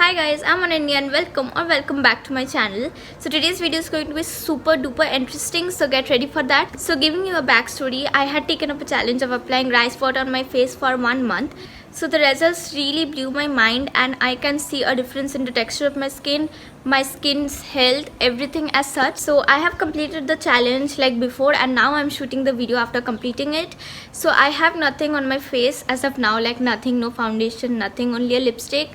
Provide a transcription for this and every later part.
Hi guys, I'm Ananya and welcome back to my channel. So today's video is going to be super duper interesting, so get ready for that. So giving you a backstory, I had taken up a challenge of applying rice water on my face for 1 month. So the results really blew my mind and I can see a difference in the texture of my skin's health, everything as such. So I have completed the challenge like before and now I'm shooting the video after completing it. So I have nothing on my face as of now, like nothing, no foundation, nothing, only a lipstick,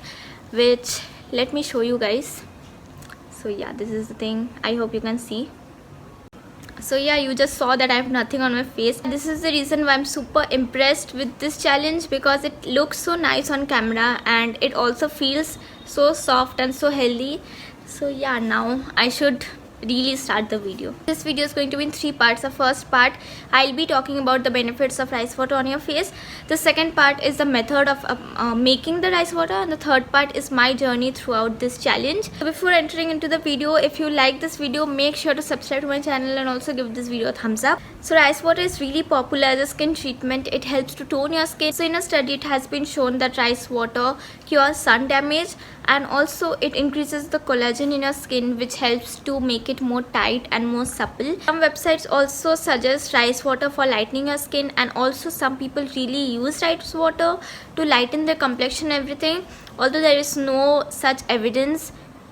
which let me show you guys. So yeah, this is the thing. I hope you can see. So yeah, you just saw that I have nothing on my face. This is the reason why I'm super impressed with this challenge, because it looks so nice on camera and it also feels so soft and so healthy. So yeah, now I should really start the video. This video is going to be in 3 parts. The first part, I'll be talking about the benefits of rice water on your face. The second part is the method of making the rice water, and the third part is my journey throughout this challenge. So before entering into the video, if you like this video, make sure to subscribe to my channel and also give this video a thumbs up. So rice water is really popular as a skin treatment. It helps to tone your skin. So in a study, it has been shown that rice water cures sun damage, and also it increases the collagen in your skin, which helps to make it more tight and more supple. Some websites also suggest rice water for lightening your skin, and also some people really use rice water to lighten their complexion and everything, although there is no such evidence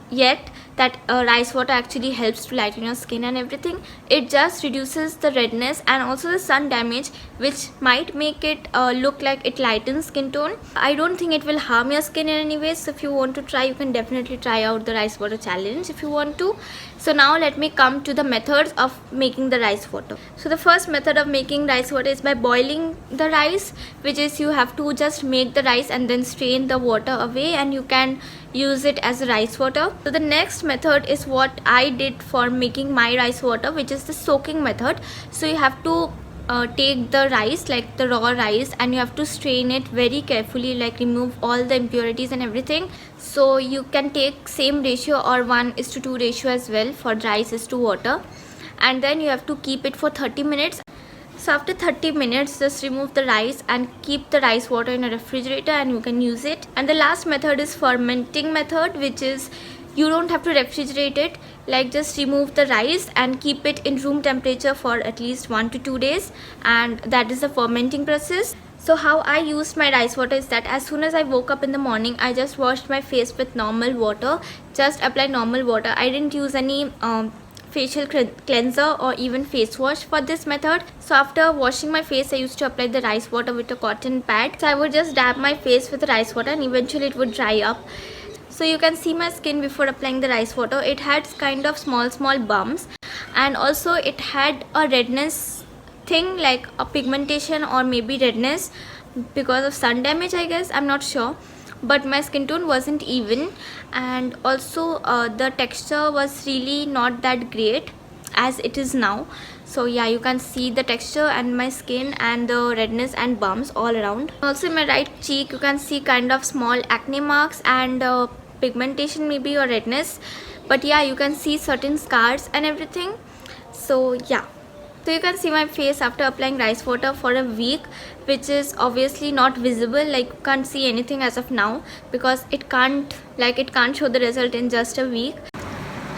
yet that rice water actually helps to lighten your skin and everything. It just reduces the redness and also the sun damage, which might make it look like it lightens skin tone. I don't think it will harm your skin in any way, so if you want to try, you can definitely try out the rice water challenge if you want to. So now let me come to the methods of making the rice water. So the first method of making rice water is by boiling the rice, which is you have to just make the rice and then strain the water away and you can use it as rice water. So the next method is what I did for making my rice water, which is the soaking method. So you have to take the rice, like the raw rice, and you have to strain it very carefully, like remove all the impurities and everything. So you can take same ratio or 1:2 ratio as well for rice is to water, and then you have to keep it for 30 minutes. So after 30 minutes, just remove the rice and keep the rice water in a refrigerator and you can use it. And the last method is fermenting method, which is you don't have to refrigerate it, like just remove the rice and keep it in room temperature for at least 1 to 2 days, and that is the fermenting process. So how I used my rice water is that as soon as I woke up in the morning, I just washed my face with normal water, just apply normal water. I didn't use any facial cleanser or even face wash for this method. So after washing my face, I used to apply the rice water with a cotton pad. So I would just dab my face with the rice water and eventually it would dry up. So you can see my skin before applying the rice water. It had kind of small bumps, and also it had a redness thing, like a pigmentation or maybe redness because of sun damage, I guess, I'm not sure. But my skin tone wasn't even, and also the texture was really not that great as it is now. So yeah, you can see the texture and my skin and the redness and bumps all around. Also in my right cheek, you can see kind of small acne marks and pigmentation maybe or redness, but yeah, you can see certain scars and everything. So yeah, so you can see my face after applying rice water for a week, which is obviously not visible, like you can't see anything as of now because it can't show the result in just a week.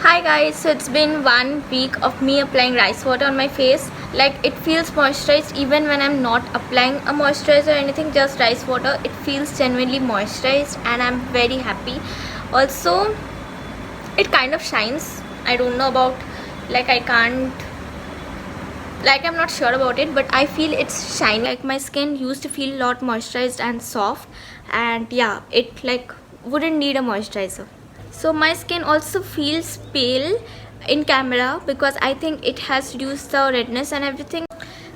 Hi guys, so it's been 1 week of me applying rice water on my face. Like it feels moisturized even when I'm not applying a moisturizer or anything, just rice water. It feels genuinely moisturized and I'm very happy. Also, it kind of shines. I don't know about, I'm not sure about it, but I feel it's shiny. Like my skin used to feel a lot moisturized and soft, and yeah, it like wouldn't need a moisturizer. So my skin also feels pale in camera because I think it has reduced the redness and everything.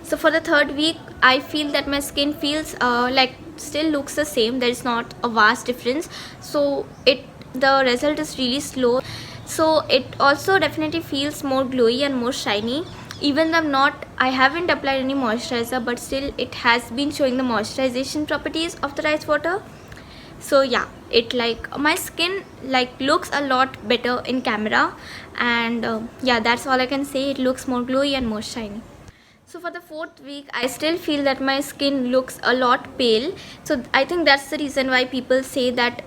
So for the 3rd week, I feel that my skin feels still looks the same. There is not a vast difference. So the result is really slow. So it also definitely feels more glowy and more shiny. Even though I haven't applied any moisturizer, but still it has been showing the moisturization properties of the rice water. So yeah, it my skin looks a lot better in camera, and yeah, that's all I can say. It looks more glowy and more shiny. So for the 4th week, I still feel that my skin looks a lot pale. So I think that's the reason why people say that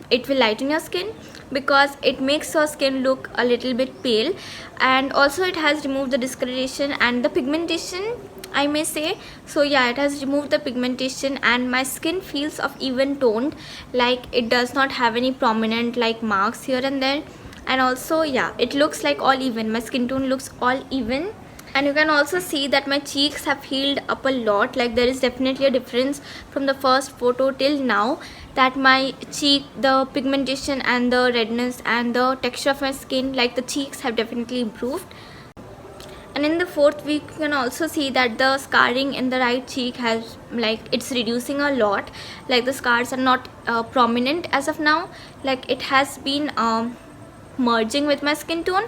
it will lighten your skin, because it makes your skin look a little bit pale, and also it has removed the discoloration and the pigmentation, I may say. So yeah, it has removed the pigmentation and my skin feels of even toned, like it does not have any prominent like marks here and there. And also yeah, it looks like all even, my skin tone looks all even. And you can also see that my cheeks have healed up a lot. Like there is definitely a difference from the first photo till now, that my cheek, the pigmentation and the redness and the texture of my skin, like the cheeks have definitely improved. And in the 4th week, you can also see that the scarring in the right cheek has, like, it's reducing a lot. Like the scars are not prominent as of now, like it has been merging with my skin tone.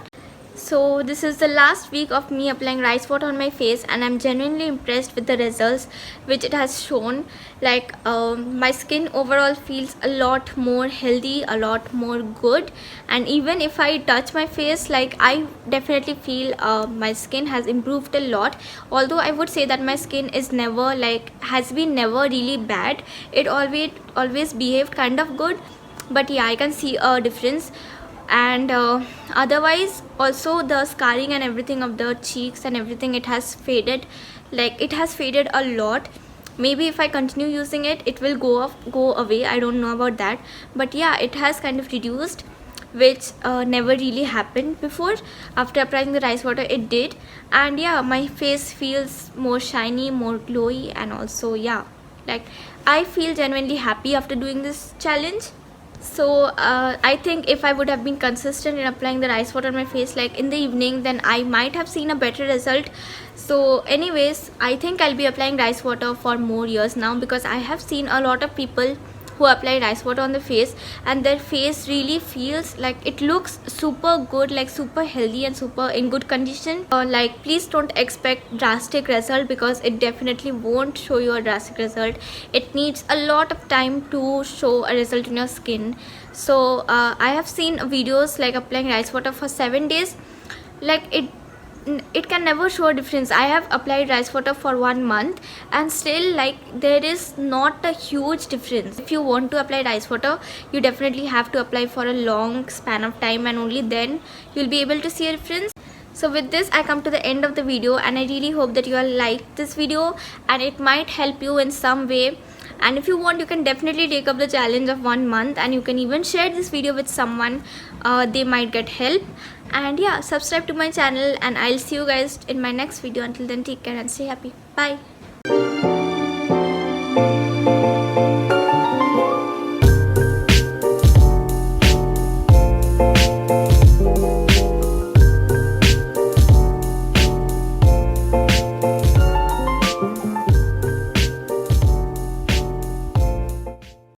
So this is the last week of me applying rice water on my face, and I'm genuinely impressed with the results which it has shown. Like my skin overall feels a lot more healthy, a lot more good, and even if I touch my face, like I definitely feel my skin has improved a lot. Although I would say that my skin is never has been never really bad, it always behaved kind of good, but yeah, I can see a difference. And otherwise also the scarring and everything of the cheeks and everything, it has faded, like it has faded a lot. Maybe if I continue using it, it will go away, I don't know about that, but yeah, it has kind of reduced, which never really happened before. After applying the rice water, it did. And yeah, my face feels more shiny, more glowy, and also yeah, like I feel genuinely happy after doing this challenge. So I think if I would have been consistent in applying the rice water on my face like in the evening, then I might have seen a better result. So anyways, I think I'll be applying rice water for more years now, because I have seen a lot of people who apply rice water on the face and their face really feels like it looks super good, like super healthy and super in good condition. Like please don't expect drastic result, because it definitely won't show you a drastic result. It needs a lot of time to show a result in your skin. So I have seen videos like applying rice water for 7 days, like it can never show a difference. I have applied rice water for 1 month and still like there is not a huge difference. If you want to apply rice water, you definitely have to apply for a long span of time, and only then you'll be able to see a difference. So with this, I come to the end of the video, and I really hope that you all liked this video and it might help you in some way. And if you want, you can definitely take up the challenge of 1 month, and you can even share this video with someone, they might get help. And yeah, subscribe to my channel, and I'll see you guys in my next video. Until then, take care and stay happy. Bye.